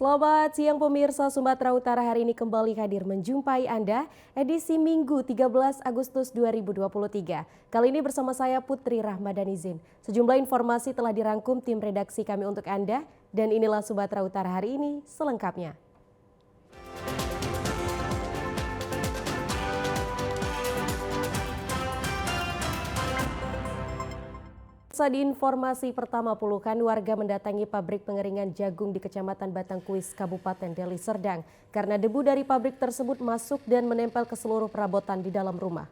Selamat siang pemirsa Sumatera Utara, hari ini kembali hadir menjumpai Anda edisi Minggu 13 Agustus 2023. Kali ini bersama saya Putri Rahmadanizin. Sejumlah informasi telah dirangkum tim redaksi kami untuk Anda dan inilah Sumatera Utara hari ini selengkapnya. Di informasi pertama, puluhan warga mendatangi pabrik pengeringan jagung di Kecamatan Batangkuis, Kabupaten Deli Serdang karena debu dari pabrik tersebut masuk dan menempel ke seluruh perabotan di dalam rumah.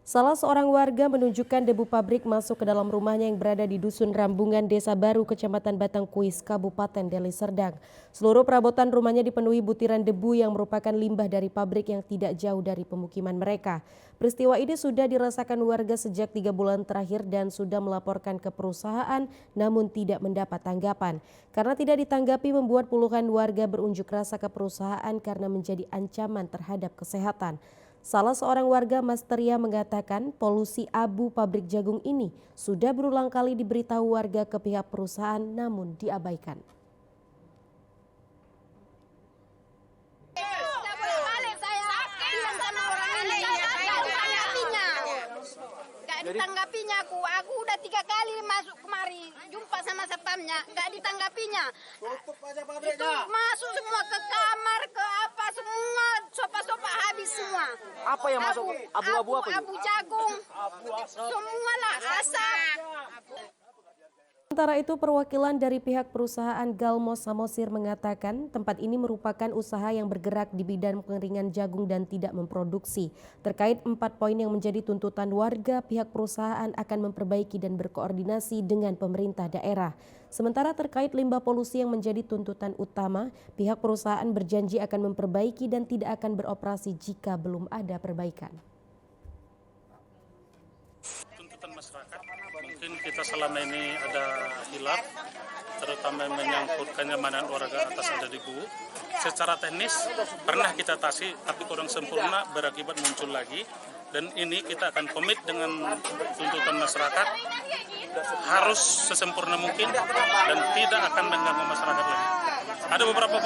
Salah seorang warga menunjukkan debu pabrik masuk ke dalam rumahnya yang berada di Dusun Rambungan, Desa Baru, Kecamatan Batangkuis, Kabupaten Deli Serdang. Seluruh perabotan rumahnya dipenuhi butiran debu yang merupakan limbah dari pabrik yang tidak jauh dari pemukiman mereka. Peristiwa ini sudah dirasakan warga sejak 3 bulan terakhir dan sudah melaporkan ke perusahaan namun tidak mendapat tanggapan. Karena tidak ditanggapi membuat puluhan warga berunjuk rasa ke perusahaan karena menjadi ancaman terhadap kesehatan. Salah seorang warga Masteria mengatakan polusi abu pabrik jagung ini sudah berulang kali diberitahu warga ke pihak perusahaan namun diabaikan. Ditanggapinya aku udah 3 kali masuk kemari jumpa sama satpamnya, nggak ditanggapinya. Itu masuk semua ke kamar, ke apa semua, sofa-sofa habis semua. Apa yang masuk? Abu-abu apa? Abu jagung, semua lah asap. Sementara itu, perwakilan dari pihak perusahaan Galmo Samosir mengatakan tempat ini merupakan usaha yang bergerak di bidang pengeringan jagung dan tidak memproduksi. Terkait 4 poin yang menjadi tuntutan warga, pihak perusahaan akan memperbaiki dan berkoordinasi dengan pemerintah daerah. Sementara terkait limbah polusi yang menjadi tuntutan utama, pihak perusahaan berjanji akan memperbaiki dan tidak akan beroperasi jika belum ada perbaikan. Tuntutan masyarakat, mungkin kita selama ini ada hilaf, terutama menyangkut kenyamanan warga atas ada debu. Secara teknis pernah kita atasi, tapi kurang sempurna berakibat muncul lagi. Dan ini kita akan komit dengan tuntutan masyarakat, harus sesempurna mungkin dan tidak akan mengganggu masyarakat lagi. Ada beberapa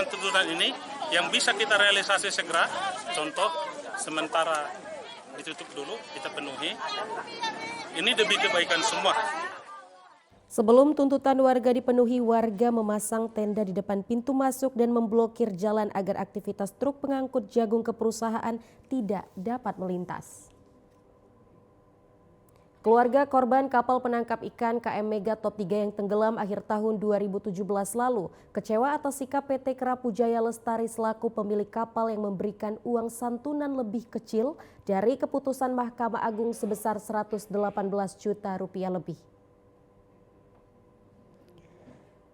tuntutan ini yang bisa kita realisasi segera, contoh sementara ditutup dulu, kita penuhi. Ini demi kebaikan semua. Sebelum tuntutan warga dipenuhi, warga memasang tenda di depan pintu masuk dan memblokir jalan agar aktivitas truk pengangkut jagung ke perusahaan tidak dapat melintas. Keluarga korban kapal penangkap ikan KM Mega Top 3 yang tenggelam akhir tahun 2017 lalu kecewa atas sikap PT Kerapu Jaya Lestari selaku pemilik kapal yang memberikan uang santunan lebih kecil dari keputusan Mahkamah Agung sebesar 118 juta rupiah lebih.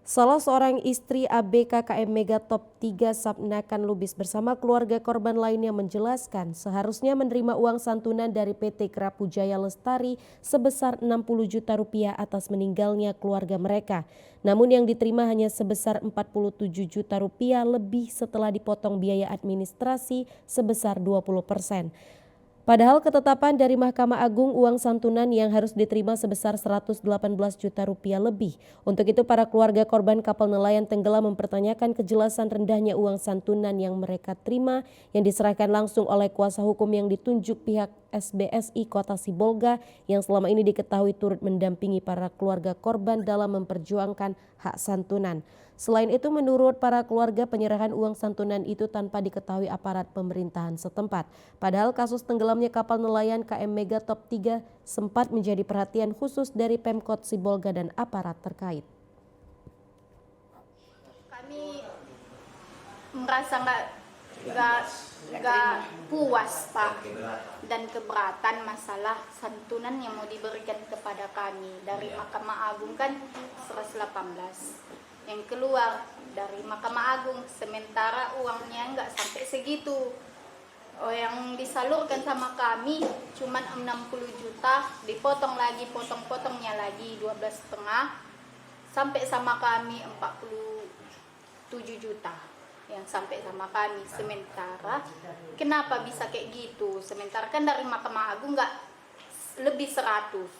Salah seorang istri ABK KM Mega Top 3 Sapnakan Lubis bersama keluarga korban lainnya menjelaskan seharusnya menerima uang santunan dari PT Kerapu Jaya Lestari sebesar 60 juta rupiah atas meninggalnya keluarga mereka. Namun yang diterima hanya sebesar 47 juta rupiah lebih setelah dipotong biaya administrasi sebesar 20%. Padahal ketetapan dari Mahkamah Agung uang santunan yang harus diterima sebesar 118 juta rupiah lebih. Untuk itu para keluarga korban kapal nelayan tenggelam mempertanyakan kejelasan rendahnya uang santunan yang mereka terima yang diserahkan langsung oleh kuasa hukum yang ditunjuk pihak SBSI Kota Sibolga yang selama ini diketahui turut mendampingi para keluarga korban dalam memperjuangkan hak santunan. Selain itu, menurut para keluarga, penyerahan uang santunan itu tanpa diketahui aparat pemerintahan setempat. Padahal kasus tenggelamnya kapal nelayan KM Mega Top 3 sempat menjadi perhatian khusus dari Pemkot Sibolga dan aparat terkait. Kami merasa nggak puas, Pak, dan keberatan masalah santunan yang mau diberikan kepada kami dari Mahkamah Agung kan 118 yang keluar dari Mahkamah Agung, sementara uangnya nggak sampai segitu. Yang disalurkan sama kami cuma 60 juta, dipotong lagi, potongnya lagi 12,5, sampai sama kami 47 juta yang sampai sama kami. Sementara kenapa bisa kayak gitu? Sementara kan dari Mahkamah Agung nggak lebih 100.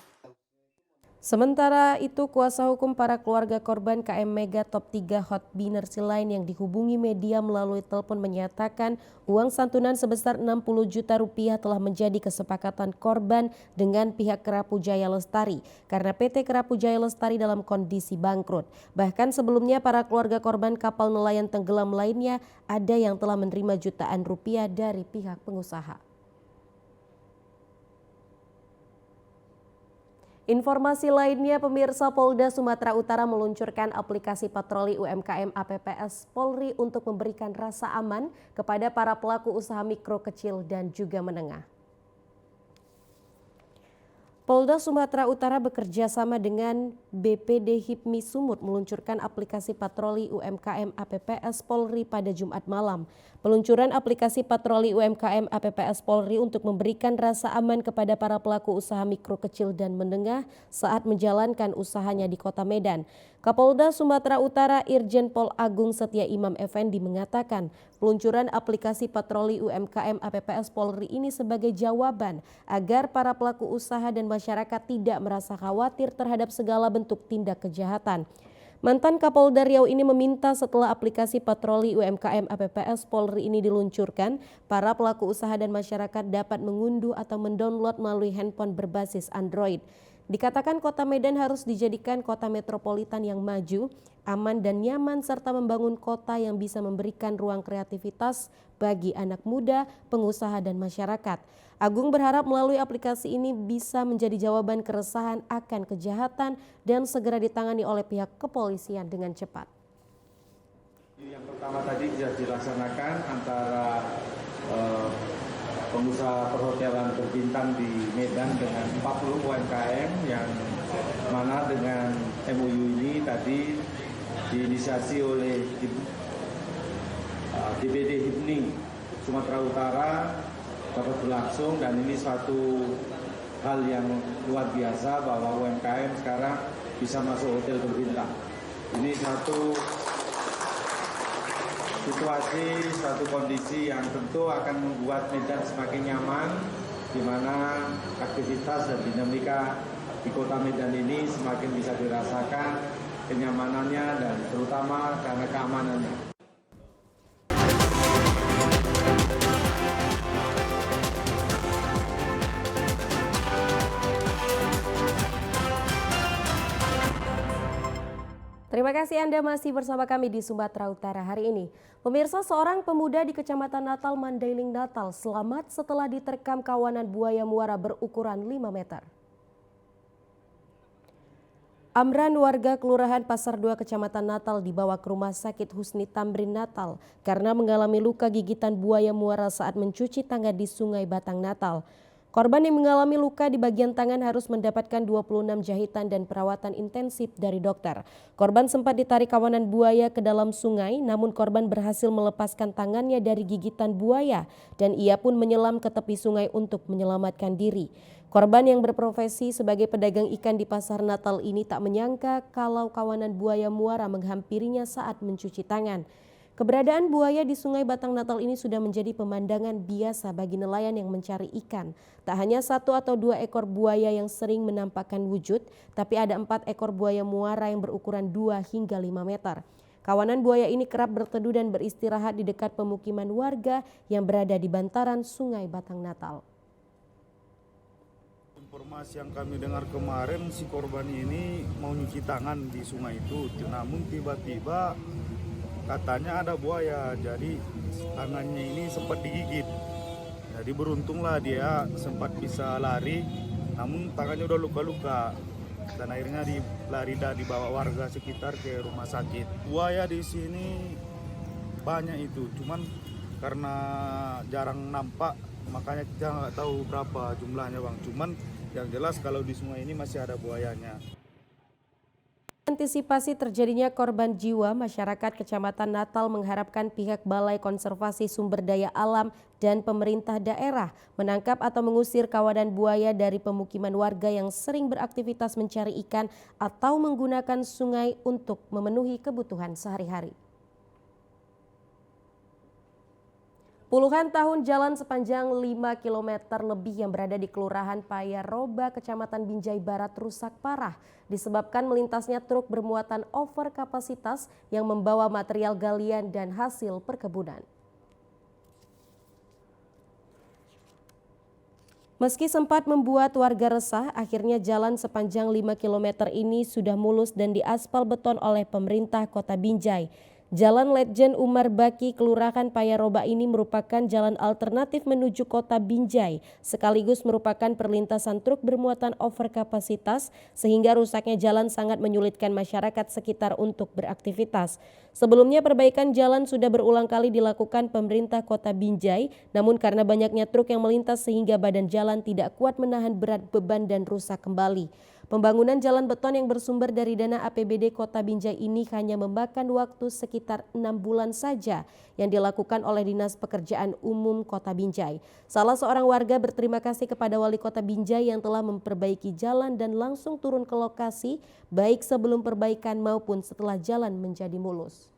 Sementara itu, kuasa hukum para keluarga korban KM Mega Top 3 Hotbiner lain yang dihubungi media melalui telepon menyatakan uang santunan sebesar 60 juta rupiah telah menjadi kesepakatan korban dengan pihak Kerapu Jaya Lestari karena PT Kerapu Jaya Lestari dalam kondisi bangkrut. Bahkan sebelumnya para keluarga korban kapal nelayan tenggelam lainnya ada yang telah menerima jutaan rupiah dari pihak pengusaha. Informasi lainnya, pemirsa, Polda Sumatera Utara meluncurkan aplikasi patroli UMKM APPS Polri untuk memberikan rasa aman kepada para pelaku usaha mikro, kecil, dan juga menengah. Polda Sumatera Utara bekerja sama dengan BPD HIPMI Sumut meluncurkan aplikasi patroli UMKM APPS Polri pada Jumat malam. Peluncuran aplikasi patroli UMKM APPS Polri untuk memberikan rasa aman kepada para pelaku usaha mikro, kecil, dan menengah saat menjalankan usahanya di Kota Medan. Kapolda Sumatera Utara Irjen Pol Agung Setia Imam Effendi mengatakan peluncuran aplikasi patroli UMKM APPS Polri ini sebagai jawaban agar para pelaku usaha dan masyarakat tidak merasa khawatir terhadap segala bentuk tindak kejahatan. Mantan Kapolda Riau ini meminta setelah aplikasi patroli UMKM APPS Polri ini diluncurkan, para pelaku usaha dan masyarakat dapat mengunduh atau mendownload melalui handphone berbasis Android. Dikatakan Kota Medan harus dijadikan kota metropolitan yang maju, aman dan nyaman serta membangun kota yang bisa memberikan ruang kreativitas bagi anak muda, pengusaha dan masyarakat. Agung berharap melalui aplikasi ini bisa menjadi jawaban keresahan akan kejahatan dan segera ditangani oleh pihak kepolisian dengan cepat. Yang pertama tadi sudah dilaksanakan antara pengusaha perhotelan berbintang di Medan dengan 40 UMKM yang mana dengan MOU ini tadi diinisiasi oleh DPD HIPMI Sumatera Utara dapat berlangsung, dan ini suatu hal yang luar biasa bahwa UMKM sekarang bisa masuk hotel berbintang. Ini satu situasi, suatu kondisi yang tentu akan membuat Medan semakin nyaman, di mana aktivitas dan dinamika di Kota Medan ini semakin bisa dirasakan kenyamanannya dan terutama karena keamanannya. Terima kasih Anda masih bersama kami di Sumatera Utara hari ini. Pemirsa, seorang pemuda di Kecamatan Natal, Mandailing, Natal selamat setelah diterkam kawanan buaya muara berukuran 5 meter. Amran, warga Kelurahan Pasar 2 Kecamatan Natal, dibawa ke Rumah Sakit Husni Tamrin Natal karena mengalami luka gigitan buaya muara saat mencuci tangan di Sungai Batang Natal. Korban yang mengalami luka di bagian tangan harus mendapatkan 26 jahitan dan perawatan intensif dari dokter. Korban sempat ditarik kawanan buaya ke dalam sungai, namun korban berhasil melepaskan tangannya dari gigitan buaya dan ia pun menyelam ke tepi sungai untuk menyelamatkan diri. Korban yang berprofesi sebagai pedagang ikan di Pasar Natal ini tak menyangka kalau kawanan buaya muara menghampirinya saat mencuci tangan. Keberadaan buaya di Sungai Batang Natal ini sudah menjadi pemandangan biasa bagi nelayan yang mencari ikan. Tak hanya 1 atau 2 ekor buaya yang sering menampakkan wujud, tapi ada 4 ekor buaya muara yang berukuran 2 hingga 5 meter. Kawanan buaya ini kerap berteduh dan beristirahat di dekat pemukiman warga yang berada di bantaran Sungai Batang Natal. Informasi yang kami dengar kemarin, si korban ini mau nyuci tangan di sungai itu, namun tiba-tiba katanya ada buaya, jadi tangannya ini sempat digigit. Jadi beruntunglah dia sempat bisa lari, namun tangannya udah luka-luka. Dan akhirnya dibawa warga sekitar ke rumah sakit. Buaya di sini banyak itu, cuman karena jarang nampak, makanya kita nggak tahu berapa jumlahnya bang. Cuman yang jelas kalau di sungai ini masih ada buayanya. Antisipasi terjadinya korban jiwa, masyarakat Kecamatan Natal mengharapkan pihak Balai Konservasi Sumber Daya Alam dan pemerintah daerah menangkap atau mengusir kawanan buaya dari pemukiman warga yang sering beraktivitas mencari ikan atau menggunakan sungai untuk memenuhi kebutuhan sehari-hari. Puluhan tahun jalan sepanjang 5 km lebih yang berada di Kelurahan Payaroba, Kecamatan Binjai Barat rusak parah disebabkan melintasnya truk bermuatan over kapasitas yang membawa material galian dan hasil perkebunan. Meski sempat membuat warga resah, akhirnya jalan sepanjang 5 km ini sudah mulus dan diaspal beton oleh pemerintah Kota Binjai. Jalan Letjen Umar Baki Kelurahan Payaroba ini merupakan jalan alternatif menuju Kota Binjai, sekaligus merupakan perlintasan truk bermuatan over kapasitas sehingga rusaknya jalan sangat menyulitkan masyarakat sekitar untuk beraktivitas. Sebelumnya perbaikan jalan sudah berulang kali dilakukan pemerintah Kota Binjai, namun karena banyaknya truk yang melintas sehingga badan jalan tidak kuat menahan berat beban dan rusak kembali. Pembangunan jalan beton yang bersumber dari dana APBD Kota Binjai ini hanya memakan waktu sekitar 6 bulan saja yang dilakukan oleh Dinas Pekerjaan Umum Kota Binjai. Salah seorang warga berterima kasih kepada Wali Kota Binjai yang telah memperbaiki jalan dan langsung turun ke lokasi baik sebelum perbaikan maupun setelah jalan menjadi mulus.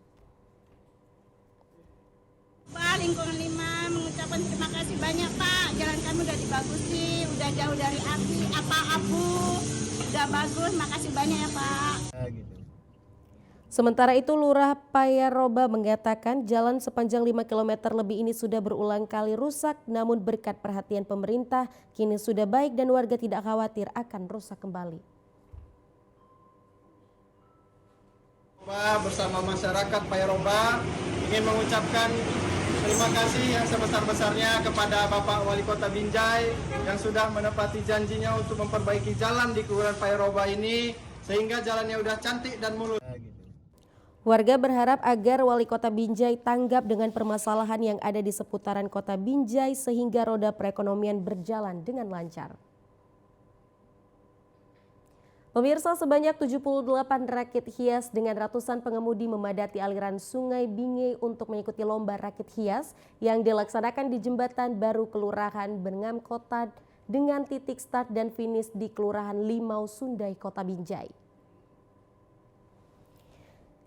Pak Lingkungan 5 mengucapkan terima kasih banyak Pak, jalan kami udah dibagusi, udah jauh dari api, abu, udah bagus, makasih banyak ya Pak. Sementara itu Lurah Payaroba mengatakan jalan sepanjang 5 km lebih ini sudah berulang kali rusak, namun berkat perhatian pemerintah kini sudah baik dan warga tidak khawatir akan rusak kembali. Bersama masyarakat Payaroba ingin mengucapkan terima kasih yang sebesar-besarnya kepada Bapak Wali Kota Binjai yang sudah menepati janjinya untuk memperbaiki jalan di Kelurahan Payaroba ini sehingga jalannya udah cantik dan mulus. Warga berharap agar Wali Kota Binjai tanggap dengan permasalahan yang ada di seputaran Kota Binjai sehingga roda perekonomian berjalan dengan lancar. Pemirsa, sebanyak 78 rakit hias dengan ratusan pengemudi memadati aliran Sungai Binjai untuk mengikuti lomba rakit hias yang dilaksanakan di Jembatan Baru Kelurahan Bengam Kota dengan titik start dan finish di Kelurahan Limau Sundai, Kota Binjai.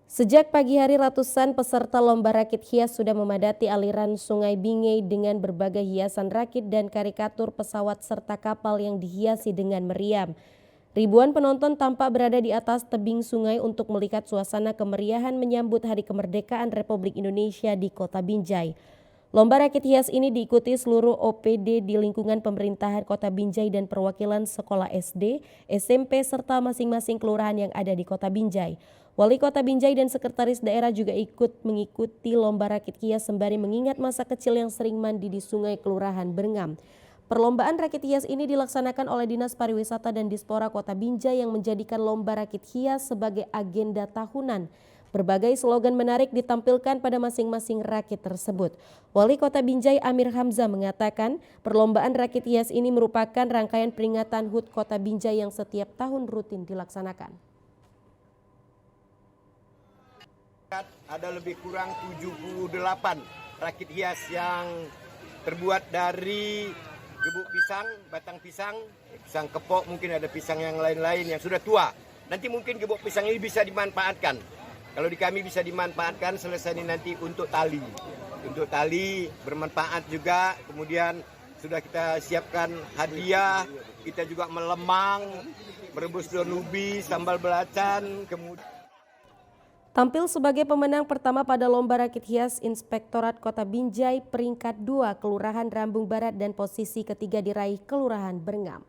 Sejak pagi hari ratusan peserta lomba rakit hias sudah memadati aliran Sungai Binjai dengan berbagai hiasan rakit dan karikatur pesawat serta kapal yang dihiasi dengan meriam. Ribuan penonton tampak berada di atas tebing sungai untuk melihat suasana kemeriahan menyambut Hari Kemerdekaan Republik Indonesia di Kota Binjai. Lomba rakit hias ini diikuti seluruh OPD di lingkungan pemerintahan Kota Binjai dan perwakilan sekolah SD, SMP, serta masing-masing kelurahan yang ada di Kota Binjai. Wali Kota Binjai dan Sekretaris Daerah juga ikut mengikuti lomba rakit hias sembari mengingat masa kecil yang sering mandi di sungai Kelurahan Bengam. Perlombaan rakit hias ini dilaksanakan oleh Dinas Pariwisata dan Dispora Kota Binjai yang menjadikan lomba rakit hias sebagai agenda tahunan. Berbagai slogan menarik ditampilkan pada masing-masing rakit tersebut. Wali Kota Binjai Amir Hamzah mengatakan perlombaan rakit hias ini merupakan rangkaian peringatan HUT Kota Binjai yang setiap tahun rutin dilaksanakan. Ada lebih kurang 78 rakit hias yang terbuat dari gebuk pisang, batang pisang, pisang kepok, mungkin ada pisang yang lain-lain yang sudah tua. Nanti mungkin gebuk pisang ini bisa dimanfaatkan. Kalau di kami bisa dimanfaatkan selesai ini nanti untuk tali. Untuk tali bermanfaat juga, kemudian sudah kita siapkan hadiah, kita juga melemang, merebus daun ubi, sambal belacan, kemudian Tampil sebagai pemenang pertama pada lomba rakit hias Inspektorat Kota Binjai peringkat 2 Kelurahan Rambung Barat dan posisi ketiga diraih Kelurahan Bengam.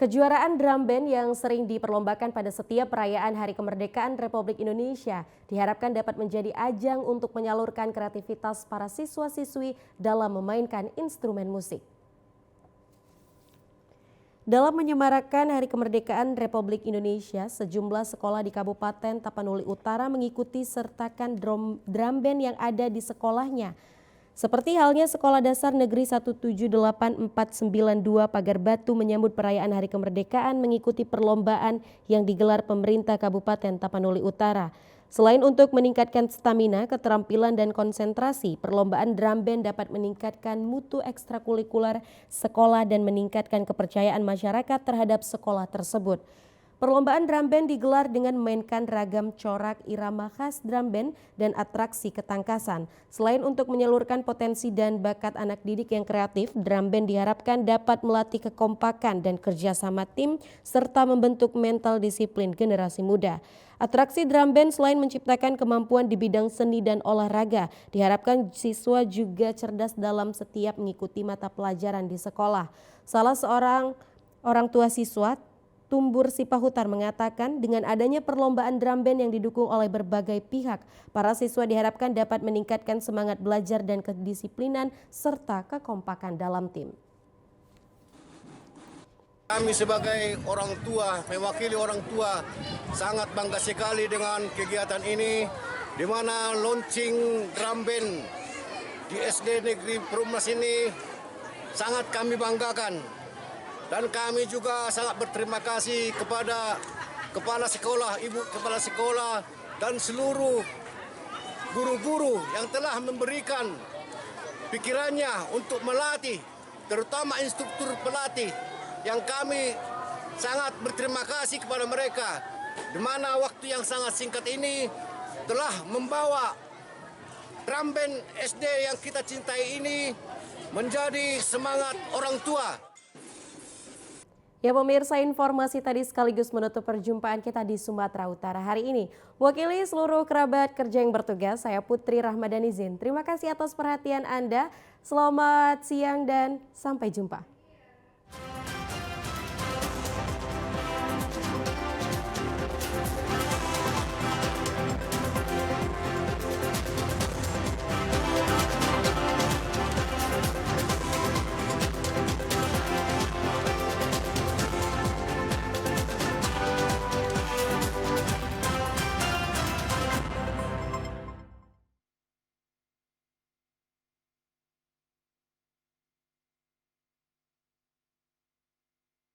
Kejuaraan drum band yang sering diperlombakan pada setiap perayaan Hari Kemerdekaan Republik Indonesia diharapkan dapat menjadi ajang untuk menyalurkan kreativitas para siswa-siswi dalam memainkan instrumen musik. Dalam menyemarakan Hari Kemerdekaan Republik Indonesia, sejumlah sekolah di Kabupaten Tapanuli Utara mengikuti sertakan drum band yang ada di sekolahnya. Seperti halnya Sekolah Dasar Negeri 178-492 Pagar Batu menyambut perayaan Hari Kemerdekaan mengikuti perlombaan yang digelar pemerintah Kabupaten Tapanuli Utara. Selain untuk meningkatkan stamina, keterampilan, dan konsentrasi, perlombaan drum band dapat meningkatkan mutu ekstrakurikuler sekolah dan meningkatkan kepercayaan masyarakat terhadap sekolah tersebut. Perlombaan drum band digelar dengan memainkan ragam corak irama khas drum band dan atraksi ketangkasan. Selain untuk menyalurkan potensi dan bakat anak didik yang kreatif, drum band diharapkan dapat melatih kekompakan dan kerjasama tim serta membentuk mental disiplin generasi muda. Atraksi drum band selain menciptakan kemampuan di bidang seni dan olahraga, diharapkan siswa juga cerdas dalam setiap mengikuti mata pelajaran di sekolah. Salah seorang orang tua siswa, Tumbur Sipahutar, mengatakan dengan adanya perlombaan drum band yang didukung oleh berbagai pihak, para siswa diharapkan dapat meningkatkan semangat belajar dan kedisiplinan serta kekompakan dalam tim. Kami sebagai orang tua, mewakili orang tua, sangat bangga sekali dengan kegiatan ini, di mana launching drum band di SD Negeri Perumnas ini sangat kami banggakan. Dan kami juga sangat berterima kasih kepada kepala sekolah, ibu kepala sekolah, dan seluruh guru-guru yang telah memberikan pikirannya untuk melatih, terutama instruktur pelatih, yang kami sangat berterima kasih kepada mereka, di mana waktu yang sangat singkat ini telah membawa drum band SD yang kita cintai ini menjadi semangat orang tua. Ya pemirsa, informasi tadi sekaligus menutup perjumpaan kita di Sumatera Utara hari ini. Wakili seluruh kerabat kerja yang bertugas, saya Putri Rahmadani Zin. Terima kasih atas perhatian Anda. Selamat siang dan sampai jumpa.